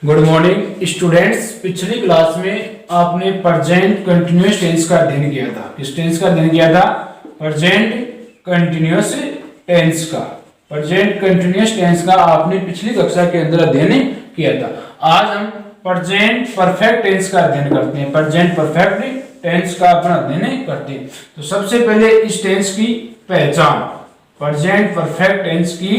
Good morning students. पिछली class में आपने प्रेजेंट कंटिन्यूअस टेंस का अध्ययन किया था। किस टेंस का अध्ययन किया था? प्रेजेंट कंटिन्यूअस टेंस का। प्रेजेंट कंटिन्यूअस टेंस का आपने पिछली कक्षा के अंदर अध्ययन किया था। आज हम प्रेजेंट परफेक्ट टेंस का अध्ययन करते हैं। प्रेजेंट परफेक्ट टेंस का अपना अध्ययन करते हैं। तो सबसे पहले इस टेंस की पहचान, प्रेजेंट परफेक्ट टेंस की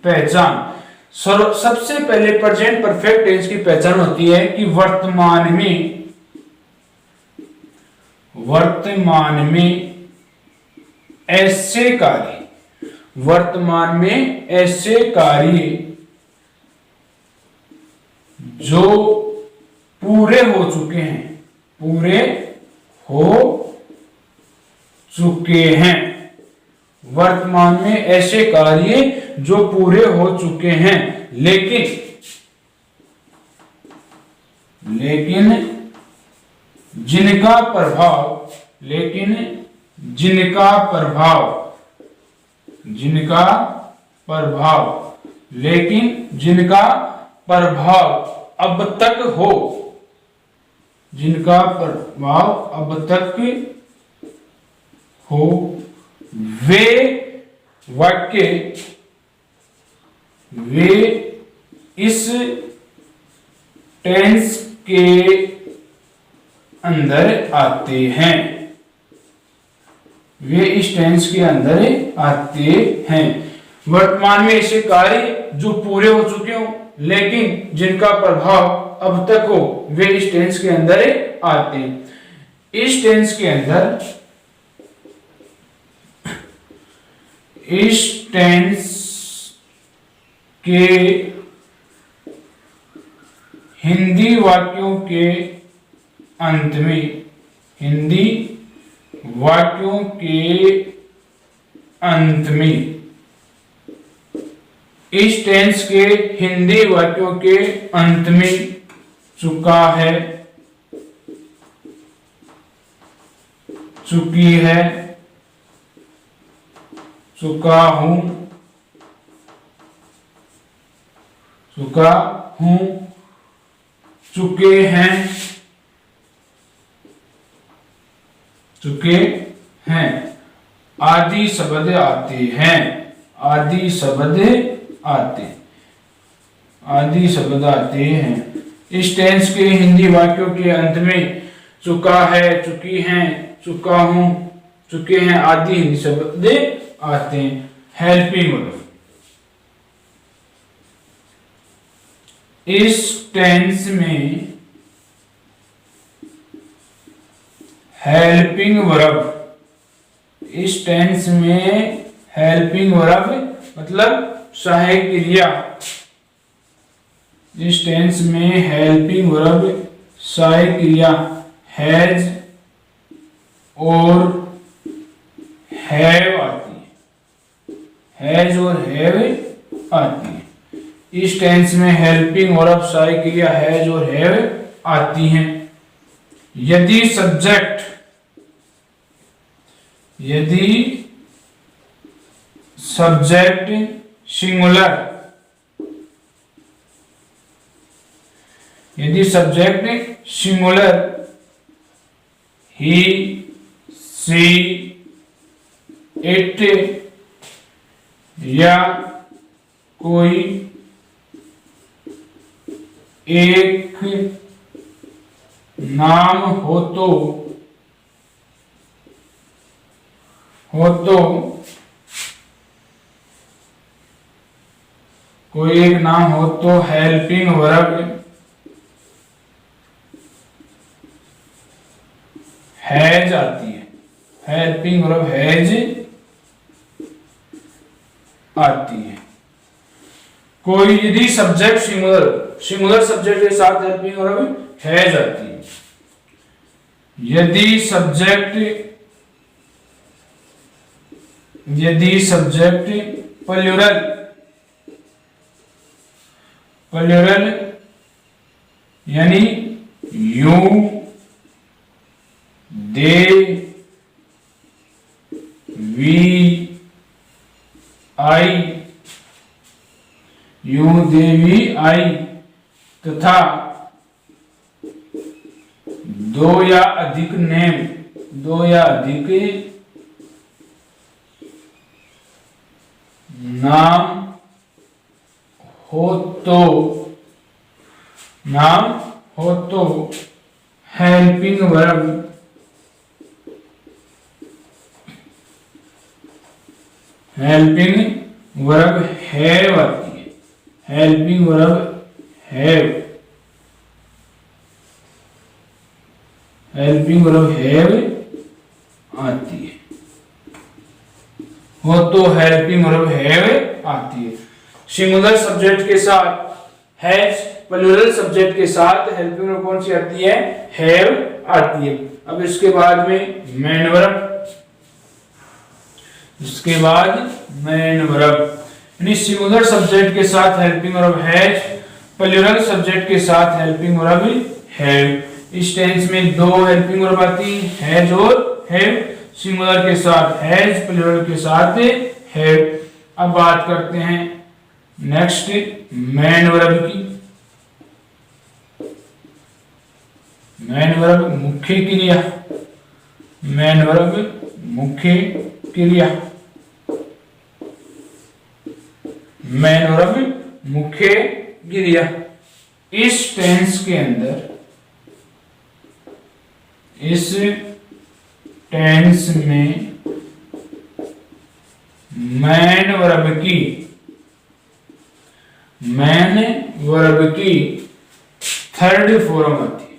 पहचान। सबसे पहले प्रेजेंट परफेक्ट टेंस की पहचान होती है कि वर्तमान में ऐसे कार्य जो पूरे हो चुके हैं। वर्तमान में ऐसे कार्य जो पूरे हो चुके हैं, लेकिन जिनका प्रभाव अब तक हो, वे इस टेंस के अंदर आते हैं। वर्तमान में ऐसे कार्य जो पूरे हो चुके हो लेकिन जिनका प्रभाव अब तक हो, वे इस टेंस के अंदर आते हैं। इस टेंस के हिंदी वाक्यों के अंत में इस टेंस के हिंदी वाक्यों के अंत में चुका है, चुकी है, चुका हूं, चुके हैं आदि शब्द आते हैं। इस टेंस के हिंदी वाक्यों के अंत में चुका है, चुकी हैं, चुका हूं, चुके हैं आदि हिंदी शब्द आते हैं। Helping verb. इस टेंस में हेल्पिंग वर्ब मतलब सहायक क्रिया। इस टेंस में हेल्पिंग वर्ब सहायक क्रिया हैज और हैव आती है। इस टेंस में हेल्पिंग वर्ब सहायक क्रिया हैज और हैव आती हैं। यदि subject singular he, she, it या कोई एक नाम हो तो हेल्पिंग वर्ब हैज आती है। हेल्पिंग वर्ब हैज आती है। कोई यदि सब्जेक्ट सिंगुलर सब्जेक्ट के साथ हेल्पिंग वर्ब हैज आती है। यदि सब्जेक्ट प्लूरल यानी you, they, we, I, you, they, we, I तथा दो या अधिक नाम हो तो हेल्पिंग वर्ब हैव आती है। हेल्पिंग वर्ब हैव आती है, हो तो हेल्पिंग वर्ब हैव आती है। सिंगुलर सब्जेक्ट के साथ हैज, प्लूरल सब्जेक्ट के साथ हेल्पिंग वर्ब कौन सी आती है? हैव आती है। अब इसके बाद में मेन वर्ब, यानी सिंगुलर सब्जेक्ट के साथ helping verb has, plural subject के साथ हेल्पिंग वर्ब हैव। इस टेंस में दो हेल्पिंग वर्ब आती है, हैज और हैव। सिंगुलर के साथ हैज, प्लूरल के साथ हैव। अब बात करते हैं नेक्स्ट मेन वर्ब की। मेन वर्ब मुख्य क्रिया, मेन वर्ब मुख्य क्रिया, मेन वर्ब मुख्य क्रिया। इस टेंस के अंदर, इस टेंस में मेन वर्ब की थर्ड फॉर्म आती है।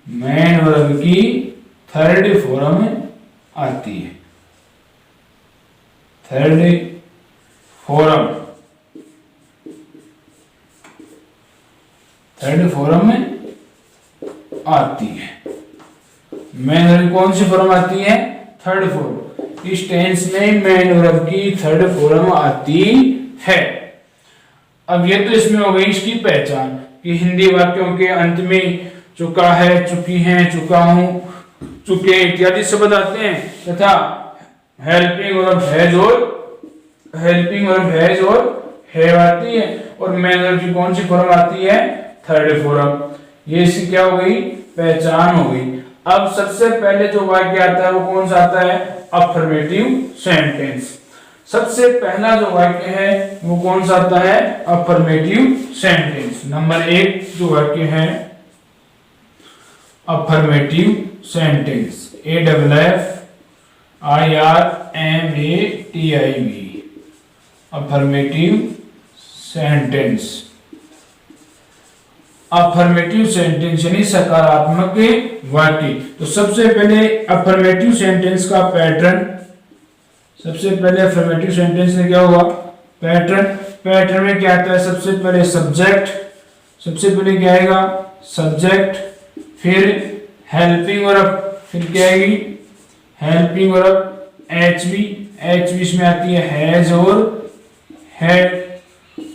मेन वर्ब की थर्ड फॉर्म आती है, थर्ड फॉर्म आती है। मेन वर्ब कौन सी फॉर्म आती है? Third form. इस टेंस में मेन वर्ब की थर्ड फॉर्म आती है। अब ये तो इसमें हो गई इसकी पहचान कि हिंदी वाक्यों के अंत में चुका है, चुकी हैं, चुका हूं, चुके इत्यादि शब्द आते हैं, तथा हेल्पिंग वर्ब हैज और हैव आती है। और मेन वर्ब की कौन सी फॉर्म आती है? Third form. ये इसकी क्या हो गई? पहचान हो गई। अब सबसे पहले जो वाक्य आता है वो कौन सा आता है? Affirmative sentence. सबसे पहला जो वाक्य है वो कौन सा आता है? Affirmative sentence. नंबर 1 जो वाक्य है affirmative sentence, AFFIRMATIV, affirmative sentence. Affirmative sentence यानी सकारात्मक वाक्य। तो सबसे पहले अफर्मेटिव सेंटेंस का पैटर्न, सबसे पहले अफर्मेटिव सेंटेंस में क्या हुआ? पैटर्न में क्या आता है? सबसे पहले सब्जेक्ट, सबसे पहले क्या आएगा? सब्जेक्ट, फिर हेल्पिंग वर्ब, फिर क्या आएगी? हेल्पिंग वर्ब HV इसमें आती है हैज और हैड।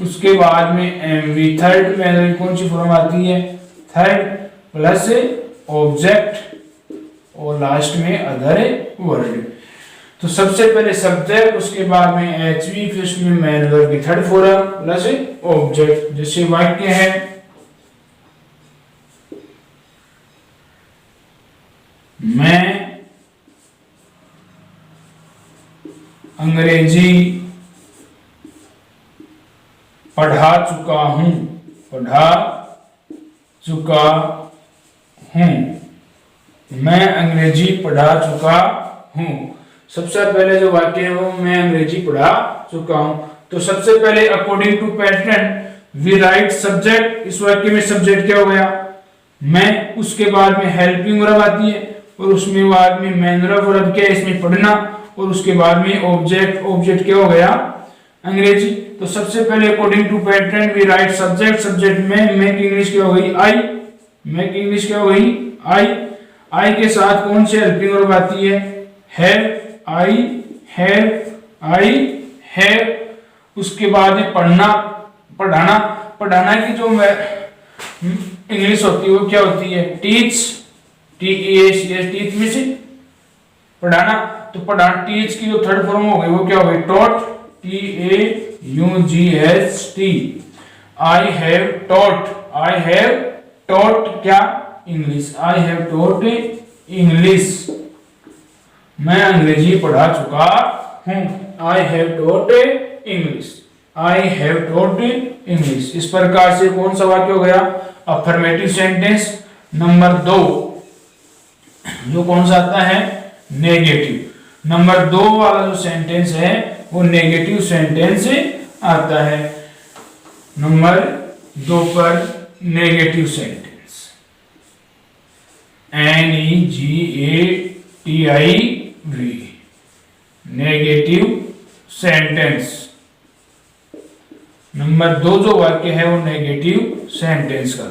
उसके बाद में MV, थर्ड में कौन सी फॉर्म आती है? थर्ड प्लस ऑब्जेक्ट और लास्ट में अदर वर्ड। तो सबसे पहले सब्जेक्ट, उसके बाद में HV, फिर उसमें मेन वर्ब की थर्ड फॉर्म प्लस ऑब्जेक्ट। जैसे वाक्य है मैं अंग्रेजी पढ़ा चुका हूं, मैं अंग्रेजी पढ़ा चुका हूं। सबसे पहले जो वाक्य है वो मैं अंग्रेजी पढ़ा चुका हूं। तो सबसे पहले according to pattern we write subject. इस वाक्य में सब्जेक्ट क्या हो गया? मैं। उसके बाद में हेल्पिंग वर्ब आती है और उसमें बाद में मेन वर्ब क्या है? इसमें पढ़ना। और उसके बाद में ऑब्जेक्ट क्या हो गया? अंग्रेजी। तो सबसे पहले according to pattern we write subject में मेक इंग्लिश क्या हो गई? आई के साथ कौन सी हेल्पिंग वर्ब आती है? हैव। उसके बाद में पढ़ाना की जो इंग्लिश होती है वो क्या होती है? टीच में से पढ़ाना। तो टीच की जो थर्ड फॉर्म हो गई वो क्या हो गई? Taught, TAUGHT। I have taught क्या? English. I have taught English, मैं अंग्रेजी पढ़ा चुका हूं। I have taught English, I have taught English. इस प्रकार से कौन सा वाक्य हो गया? Affirmative sentence. नंबर 2 जो कौन सा आता है? नेगेटिव। नंबर 2 वाला जो सेंटेंस है वो नेगेटिव सेंटेंस आता है। नंबर 2 पर negative sentence, NEGATIV, negative sentence. Number 2 जो वाक्य है वो नेगेटिव सेंटेंस का।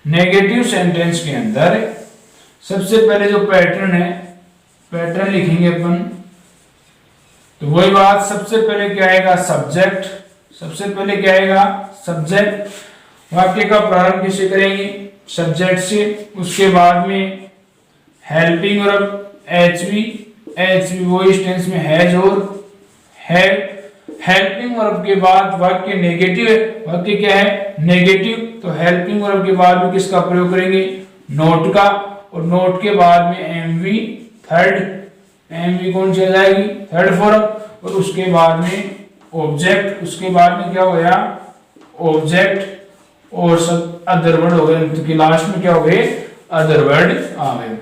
नेगेटिव सेंटेंस के अंदर सबसे पहले जो पैटर्न है, पैटर्न लिखेंगे अपन। तो वही बात, सबसे पहले क्या आएगा? सब्जेक्ट। सबसे पहले क्या आएगा? सब्जेक्ट। वाक्य का प्रारंभ किससे करेंगे? सब्जेक्ट से। उसके बाद में हेल्पिंग वर्ब HV, HV वो इस टेंस में हैज और हैव। हेल्पिंग वर्ब के बाद वाक्य नेगेटिव है, वाक्य क्या है? नेगेटिव। तो हेल्पिंग वर्ब के बाद में किसका प्रयोग करेंगे? नोट का। और नोट के बाद में MV, थर्ड। MV कौन सी आ जाएगी? Third form. और उसके बाद में ऑब्जेक्ट। उसके बाद में क्या हो गया? ऑब्जेक्ट और सब अदर वर्ड हो गए। तो लास्ट में क्या हो गए? अदर वर्ड आ गए।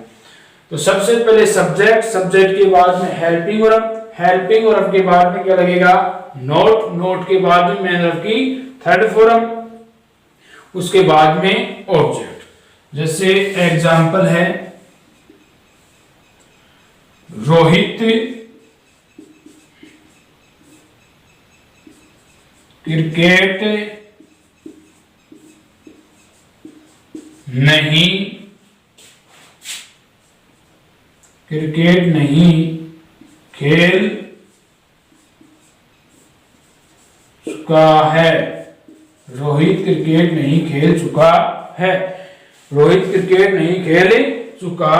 तो सबसे पहले सब्जेक्ट, सब्जेक्ट के बाद में हेल्पिंग वर्ब, हेल्पिंग वर्ब के बाद में क्या लगेगा? नोट, नोट के बाद में मैन वर्ब की थर्ड फॉर्म, उसके बाद में ऑब्जेक्ट। जैसे एग्जांपल है, रोहित क्रिकेट नहीं खेल चुका है। रोहित क्रिकेट नहीं खेल चुका है। रोहित क्रिकेट नहीं खेल चुका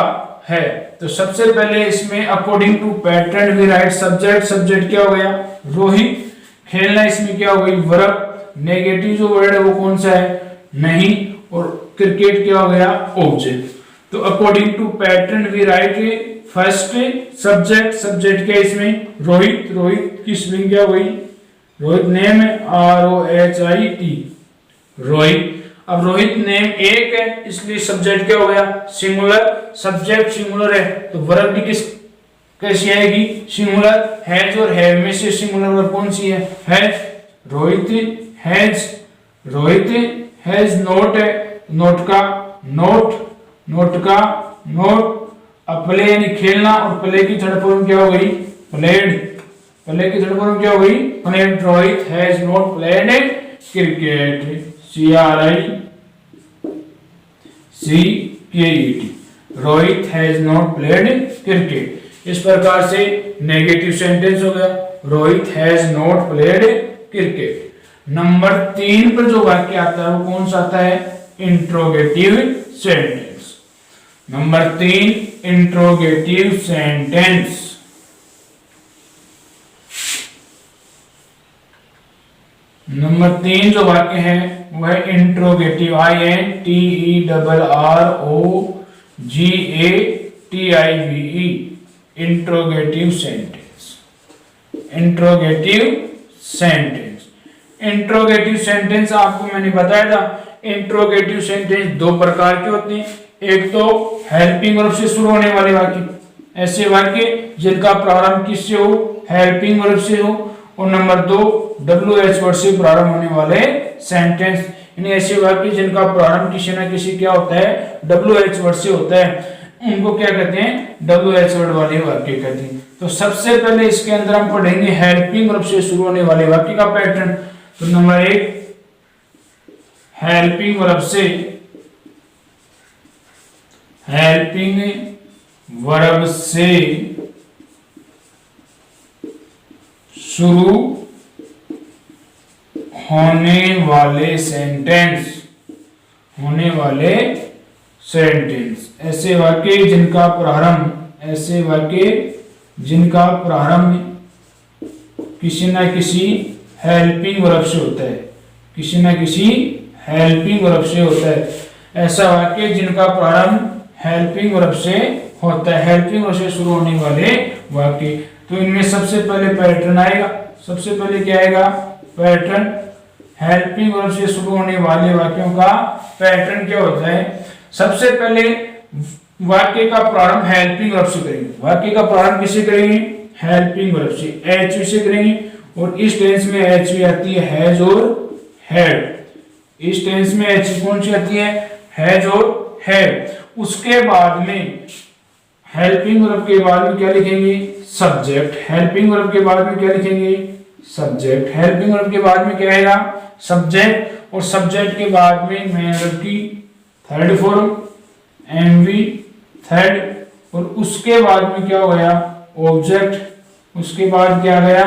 है। तो सबसे पहले इसमें according to pattern we write subject. Subject क्या हो गया? रोहित। खेलना इसमें क्या हो गई? वर्ब। नेगेटिव जो वर्ड है वो कौन सा है? नहीं। और क्रिकेट क्या हो गया? ऑब्जेक्ट। तो according to pattern we write first subject. Subject क्या इसमें? रोहित। रोहित की स्पेलिंग क्या हो गई? रोहित नेम है ROHIT, रोहित। अब रोहित नेम एक है इसलिए सब्जेक्ट क्या हो गया? सिंगुलर। सब्जेक्ट सिंगुलर है तो वर्ब भी कैसी आएगी? सिंगुलर। हैज और हैव में से सिंगुलर वर्ब कौन सी है? Has. Rohit has, Rohit has note है, नोट का नोट, नोट का नोट। अब प्ले यानी खेलना, और प्ले की थर्ड फॉर्म क्या हो गई? प्लेड। प्ले की थर्ड फॉर्म क्या हो गई? Played. Rohit has not played cricket, CRICKET, Rohit has not played cricket. इस प्रकार से नेगेटिव सेंटेंस हो गया, Rohit has not played cricket. Number 3 पर जो वाक्य आता है वो कौन सा आता है? Interrogative sentence. Number 3 interrogative sentence. Number 3 जो वाक्य है वह interrogative, INTERROGATIVE, interrogative sentence. Interrogative sentence. Interrogative sentence आपको मैंने बताया था, इंट्रोगेटिव सेंटेंस 2 प्रकार के होते हैं। एक तो हेल्पिंग वर्ब से शुरू होने वाले वाक्य, ऐसे वाक्य जिनका प्रारंभ किससे हो? हेल्पिंग वर्ब से हो। और नंबर 2 WH वर्ड से प्रारंभ होने वाले सेंटेंस, यानी ऐसे वाक्य जिनका प्रारंभ किसी ना किसी क्या होता है? WH वर्ड से होता है, उनको क्या कहते हैं? WH वर्ड वाले वाक्य कहते हैं। तो सबसे पहले इसके अंदर हम पढ़ेंगे हेल्पिंग वर्ब से शुरू होने वाले वाक्य का पैटर्न। तो नंबर 1 हेल्पिंग वर्ब से, हेल्पिंग वर्ब से शुरू होने वाले सेंटेंस, होने वाले सेंटेंस। ऐसे वाक्य जिनका प्रारंभ, ऐसे वाक्य जिनका प्रारंभ किसी ना किसी हेल्पिंग वर्ब से होता है, किसी न किसी हेल्पिंग वर्ब से होता है। ऐसा वाक्य जिनका प्रारंभ हेल्पिंग वर्ब से होता है, हेल्पिंग वर्ब से शुरू होने वाले वाक्य। तो इनमें सबसे पहले पैटर्न आएगा। सबसे पहले क्या आएगा? पैटर्न। हेल्पिंग वर्ब से शुरू होने वाले वाक्यों का पैटर्न क्या होता है? सबसे पहले वाक्य का प्रारंभ हेल्पिंग वर्ब से करेंगे। वाक्य का प्रारंभ किससे करेंगे? हेल्पिंग वर्ब से, एचवी से करेंगे। और इस टेंस में एचवी आती है हैज और हैड। इस टेंस में एचवी कौन सी आती है? हैज और हैड। उसके बाद में हेल्पिंग वर्ब के बाद में क्या लिखेंगे? सब्जेक्ट। हेल्पिंग वर्ब के बाद में क्या लिखेंगे? सब्जेक्ट। हेल्पिंग वर्ब के बाद में क्या आएगा? सब्जेक्ट। और सब्जेक्ट के बाद में मेन वर्ब की थर्ड फॉर्म एमवी थर्ड। और उसके बाद में क्या हो गया? ऑब्जेक्ट। उसके बाद क्या आ गया?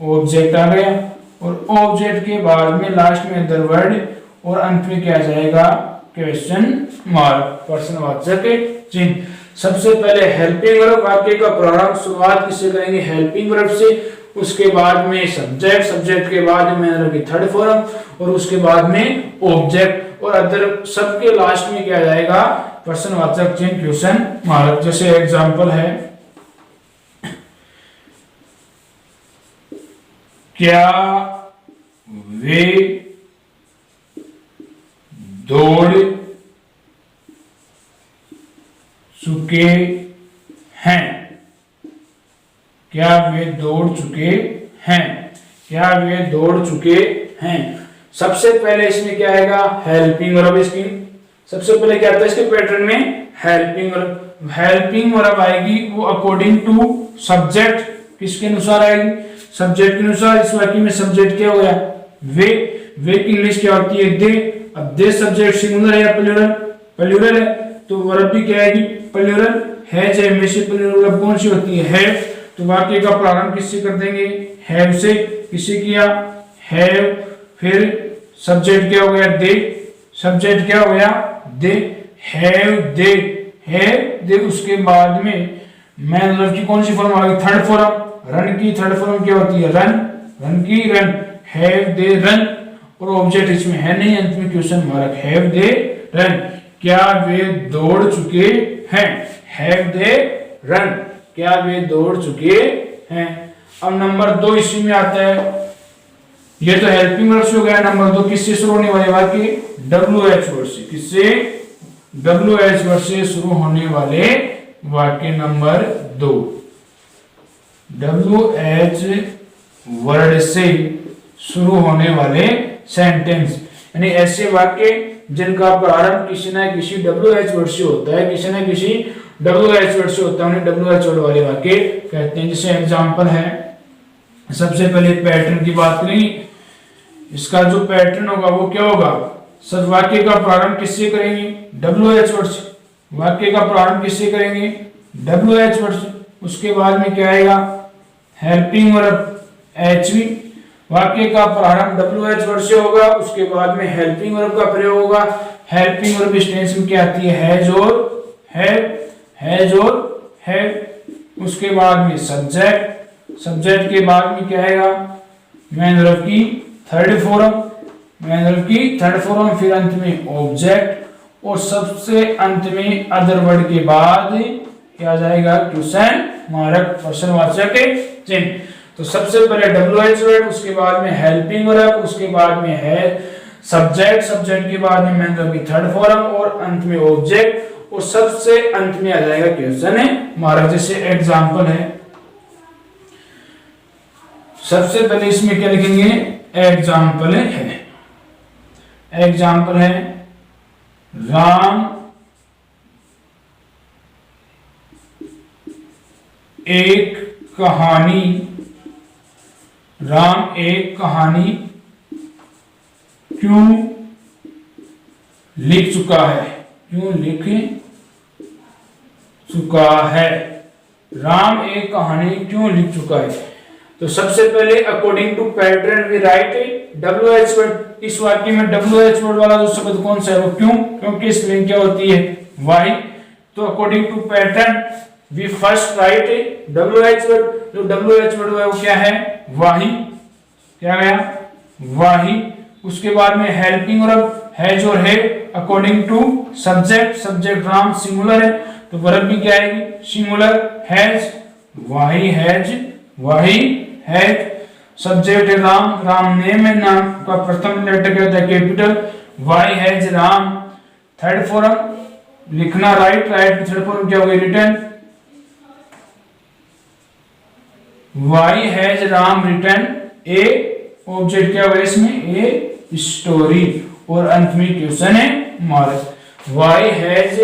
ऑब्जेक्ट आ गया। और ऑब्जेक्ट के बाद में लास्ट में अदर वर्ड और अंत में क्या जाएगा? क्वेश्चन मार्क, प्रश्नवाचक चिन्ह। सबसे पहले हेल्पिंग वर्ब, वाक्य का प्रारंभ शुरुआत किससे करेंगे? हेल्पिंग वर्ब से। उसके बाद में सब्जेक्ट, सब्जेक्ट के बाद में मेन वर्ब की थर्ड फॉर्म और उसके बाद में ऑब्जेक्ट और अदर। सबके लास्ट में क्या जाएगा? प्रश्नवाचक चिन्ह, क्वेश्चन मार्क। जैसे एग्जांपल है, क्या वे दौड़ चुके हैं? क्या वे दौड़ चुके हैं? क्या वे दौड़ चुके हैं? सबसे पहले इसमें क्या आएगा? Helping verb. इसकी सबसे पहले क्या आता है इसके पैटर्न में? Helping verb. हेल्पिंग वर्ब आएगी वो अकॉर्डिंग टू सब्जेक्ट। किसके अनुसार आएगी? सब्जेक्ट के अनुसार। इस वाक्य में सब्जेक्ट क्या हो गया? वे। वे की इंग्लिश क्या होती है? दे। अब दे सब्जेक्ट सिंगुलर है या प्लूरल? प्लूरल है, तो वर्ब भी क्या आएगी? प्लूरल। हैज है, में से प्लूरल वर्ब कौन सी होती है? हैव। तो वाक्य का प्रारंभ किससे कर देंगे? हैव से। किससे किया? हैव। फिर सब्जेक्ट क्या हो गया? दे। सब्जेक्ट क्या हो गया? They. Have they, have they. उसके बाद में मेन वर्ब की कौन सी फॉर्म आ गई? Third form. रन की थर्ड फॉर्म क्या होती है? रन। रन की रन। Have they run. और ऑब्जेक्ट इसमें है नहीं, अंत में question mark. Have they run. क्या वे दौड़ चुके हैं? Have they run. क्या वे दौड़ चुके हैं? अब नंबर 2 इसी में आता है। ये तो हेल्पिंग वर्ब से हो गया। नंबर 2 किससे शुरू होने वाले वाक्य? WH वर्ड से। किससे? WH वर्ड से शुरू होने वाले वाक्य नंबर 2। WH वर्ड से शुरू होने वाले सेंटेंस, यानी ऐसे वाक्य जिनका प्रारंभ किसी न किसी WH वर्ड से होता है, किसी न किसी WH वर्ड से होता है, उन्हें WH वर्ड वाले वाक्य कहते हैं। जैसे एग्जांपल है, सबसे पहले पैटर्न की बात करें। इसका जो पैटर्न होगा वो क्या होगा? सब वाक्य का प्रारंभ किससे करेंगे? WH वर्ड से। वाक्य का प्रारंभ किससे करेंगे? WH वर्ड से। उसके बाद में क्या आएगा? Helping verb HV। वाक्य का प्रारंभ WH वर्ड से होगा, उसके बाद में हेल्पिंग वर्ब का प्रयोग होगा। हेल्पिंग वर्ब इस टेंस में क्या आती है? हैज और हैव। हैज और हैव। उसके बाद में सब्जेक्ट। सब्जेक्ट के बाद में क्या आएगा? मेन वर्ब की थर्ड फॉर्म। मेन वर्ब की थर्ड फॉर्म। फिर अंत में ऑब्जेक्ट और सबसे अंत में अदर वर्ड के बाद क्या जाएगा? क्वेश्चन मार्क, प्रश्नवाचक चिन्ह। तो सबसे पहले WH वर्ड, उसके बाद में हेल्पिंग वर्ब, उसके बाद में है सब्जेक्ट, सब्जेक्ट के बाद में मेन वर्ब की थर्ड फॉर्म और अंत में ऑब्जेक्ट और सबसे अंत में आ जाएगा क्वेश्चन मार्क। जैसे एग्जांपल है, सबसे पहले इसमें क्या लिखेंगे? एग्जांपल है। एग्जांपल है, राम एक कहानी, राम एक कहानी क्यों लिख चुका है? क्यों लिख चुका है? राम एक कहानी क्यों लिख चुका है? तो सबसे पहले according to pattern we write WH word. इस वाक्य में WH वर्ड वाला जो शब्द कौन सा है? वो क्यों, क्योंकि स्पेलिंग क्या होती है? वाई। तो according to pattern we first write WH word. जो WH वर्ड है वो क्या है? वाही। क्या गया? वाही। उसके बाद में हेल्पिंग वर्ब हैज और है according to subject, subject Ram singular है तो वर्ब भी क्या आएगी सिंगुलर, हैज वाही हैज, सब्जेक्ट है राम, राम नेम है, नाम का प्रथम लेटर क्या होता है capital, why has Ram, third form लिखना राइट, राइट थर्ड फॉर्म क्या होगा return, why has Ram return a, object क्या होगा इसमें ए स्टोरी, और अंत में क्वेश्चन है marks, why has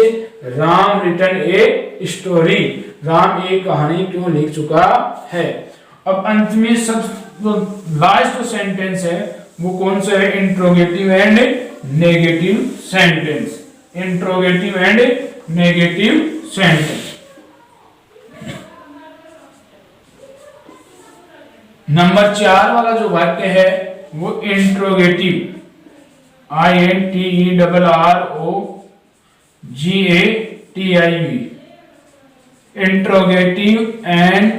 Ram return a story, Ram एक कहानी क्यों लिख चुका है। अब अंत में सब लास्ट जो सेंटेंस है वो कौन सा है, interrogative and negative sentence, interrogative and negative sentence. Number 4 वाला जो वाक्य है वो interrogative, INTERROGATIV, interrogative and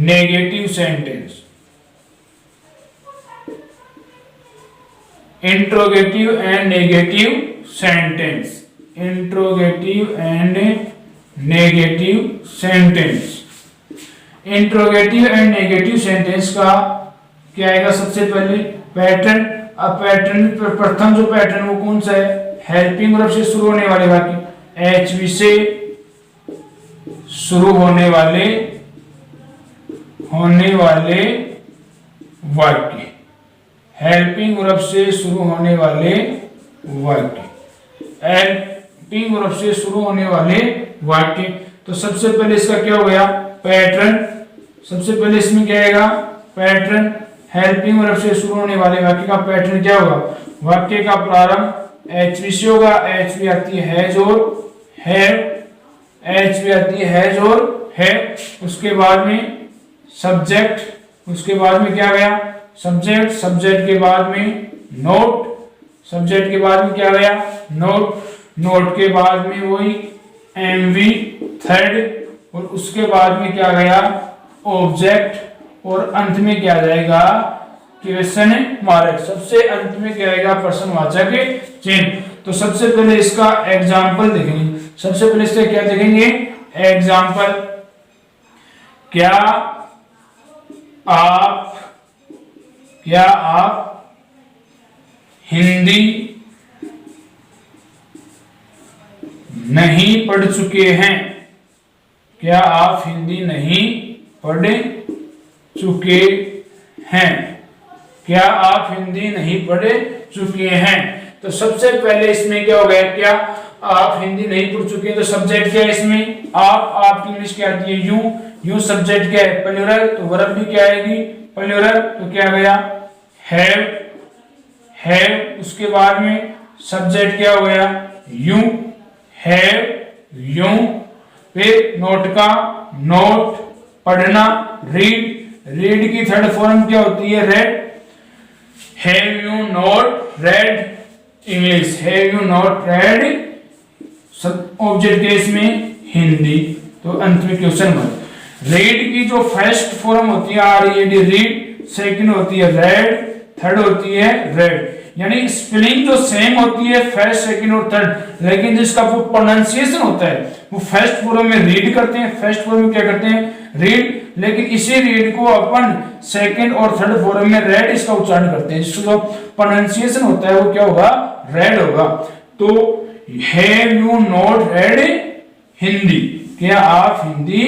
negative sentence, interrogative and negative sentence, interrogative and negative sentence. Interrogative and negative sentence का क्या आएगा, सबसे पहले पैटर्न। अब पैटर्न प्रथम जो पैटर्न वो कौन सा है, हेल्पिंग वर्ब से शुरू होने वाले वाक्य, HV से शुरू होने वाले वाक्य, हेल्पिंग वर्ब से शुरू होने वाले वाक्य, हेल्पिंग वर्ब से शुरू होने वाले वाक्य। तो सबसे पहले इसका क्या हो गया पैटर्न, सबसे पहले इसमें क्या आएगा पैटर्न, हेल्पिंग वर्ब से शुरू होने वाले वाक्य का पैटर्न क्या होगा, वाक्य का प्रारंभ HV से होगा, HV आती है हैज और हैव, HV आती है हैज और है, उसके बाद में सब्जेक्ट, उसके बाद में क्या गया सब्जेक्ट, सब्जेक्ट के बाद में नोट, सब्जेक्ट के बाद में क्या गया नोट, नोट के बाद में वही MV थर्ड, और उसके बाद में क्या गया ऑब्जेक्ट, और अंत में क्या जाएगा क्वेश्चन मार्क, सबसे अंत में क्या आएगा प्रश्नवाचक चिन्ह। तो सबसे पहले इसका एग्जाम्पल देखेंगे, सबसे पहले इससे क्या देखेंगे एग्जाम्पल, क्या आप हिंदी नहीं पढ़ चुके हैं, क्या आप हिंदी नहीं पढ़ चुके हैं, क्या आप हिंदी नहीं पढ़ चुके हैं। तो सबसे पहले इसमें क्या हो गया, क्या आप हिंदी नहीं पढ़ चुके हैं, तो सब्जेक्ट क्या है इसमें आपकी इंग्लिश क्या आती है यू सब्जेक्ट क्या है प्लूरल, तो वर्ब भी क्या आएगी प्लूरल, तो क्या गया हैव, उसके बाद में सब्जेक्ट क्या हो गया यू, हैव, फिर नोट का नोट, पढ़ना रीड, रीड की थर्ड फॉर्म क्या होती है red, have you not red English, have you not red, सब ऑब्जेक्ट के इसमें हिंदी, तो अंत में क्वेश्चन मार्क। रीड की जो फर्स्ट फॉर्म होती है RED रीड, सेकंड होती है रेड, थर्ड होती है रेड, यानी स्पेलिंग जो सेम होती है फर्स्ट सेकंड और थर्ड, लेकिन जिसका वो प्रोनाउंसिएशन होता है वो फर्स्ट फॉर्म में रीड करते हैं, फर्स्ट फॉर्म में क्या करते हैं रीड, लेकिन इसी रीड को अपन सेकंड और थर्ड फॉर्म में रेड इसका उच्चारण करते हैं, जिसका जो प्रोनाउंसिएशन होता है वो क्या होगा रेड होगा। तो have you not red Hindi, क्या आप हिंदी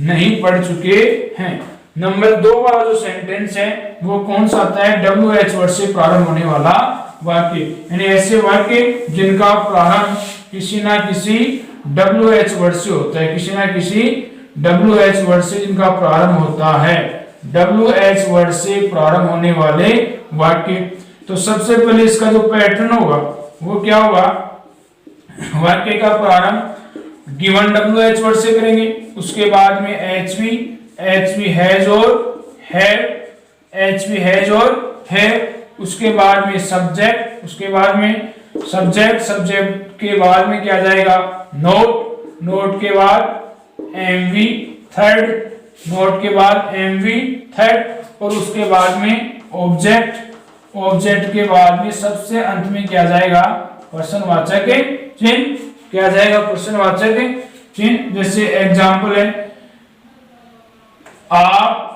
नहीं पढ़ चुके हैं। नंबर 2 वाला जो सेंटेंस है वो कौन सा आता है, WH वर्ड से प्रारंभ होने वाला वाक्य, यानी ऐसे वाक्य जिनका प्रारंभ किसी ना किसी WH वर्ड से होता है, किसी ना किसी WH वर्ड से जिनका प्रारंभ होता है, WH वर्ड से प्रारंभ होने वाले वाक्य। तो सबसे पहले इसका जो पैटर्न होगा वो क्या होगा, वाक्य का प्रारंभ गिवन WH वर्ड से करेंगे, उसके बाद में HV हैज और हैव, HV हैज और हैव, उसके बाद में सब्जेक्ट, उसके बाद में सब्जेक्ट के बाद में क्या जाएगा नोट के बाद MV थर्ड, नोट के बाद MV थर्ड, और उसके बाद में ऑब्जेक्ट, ऑब्जेक्ट के बाद में सबसे अंत में क्या जाएगा, प्रश्नवाचक चिन्ह, क्या जाएगा, प्रश्नवाचक चिन्ह। जैसे एग्जांपल है, आप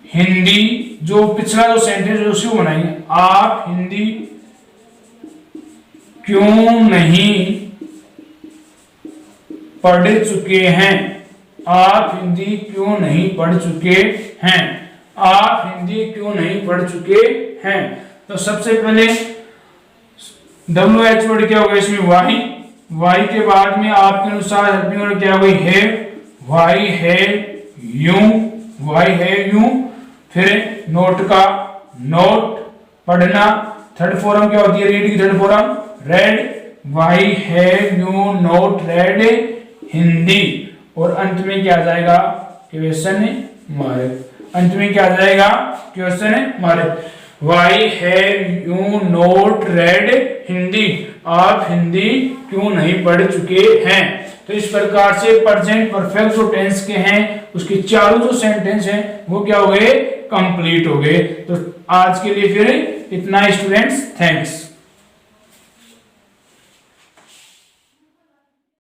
हिंदी, जो पिछला जो सेंटेंस है उसी को बनाएंगे, आप हिंदी क्यों नहीं पढ़ चुके हैं, आप हिंदी क्यों नहीं पढ़ चुके हैं, आप हिंदी क्यों नहीं पढ़ चुके हैं। तो सबसे पहले WH वर्ड क्या होगा इसमें, वाई, वाई के बाद में आपके अनुसार हेल्पिंग वर्ड क्या होगी, है, वाई है यूं, वाई है यूं। फिर नोट का नोट, पढ़ना, थर्ड फॉर्म क्या होती है, रीड की थर्ड फॉर्म रेड, वाई है यू नोट रेड हिंदी। और अंत में क्या जाएगा, क्वेश्चन मार्क, अंत में क्या जाएगा, क्वेश्चन मार्क। वाई है यू नोट रेड हिंदी, आप हिंदी क्यों नहीं पढ़ चुके हैं। तो इस प्रकार से प्रेजेंट परफेक्ट जो टेंस के हैं उसके चारों जो सेंटेंस हैं वो क्या हो गए, कंप्लीट हो गए। तो आज के लिए फिर इतना स्टूडेंट्स, थैंक्स।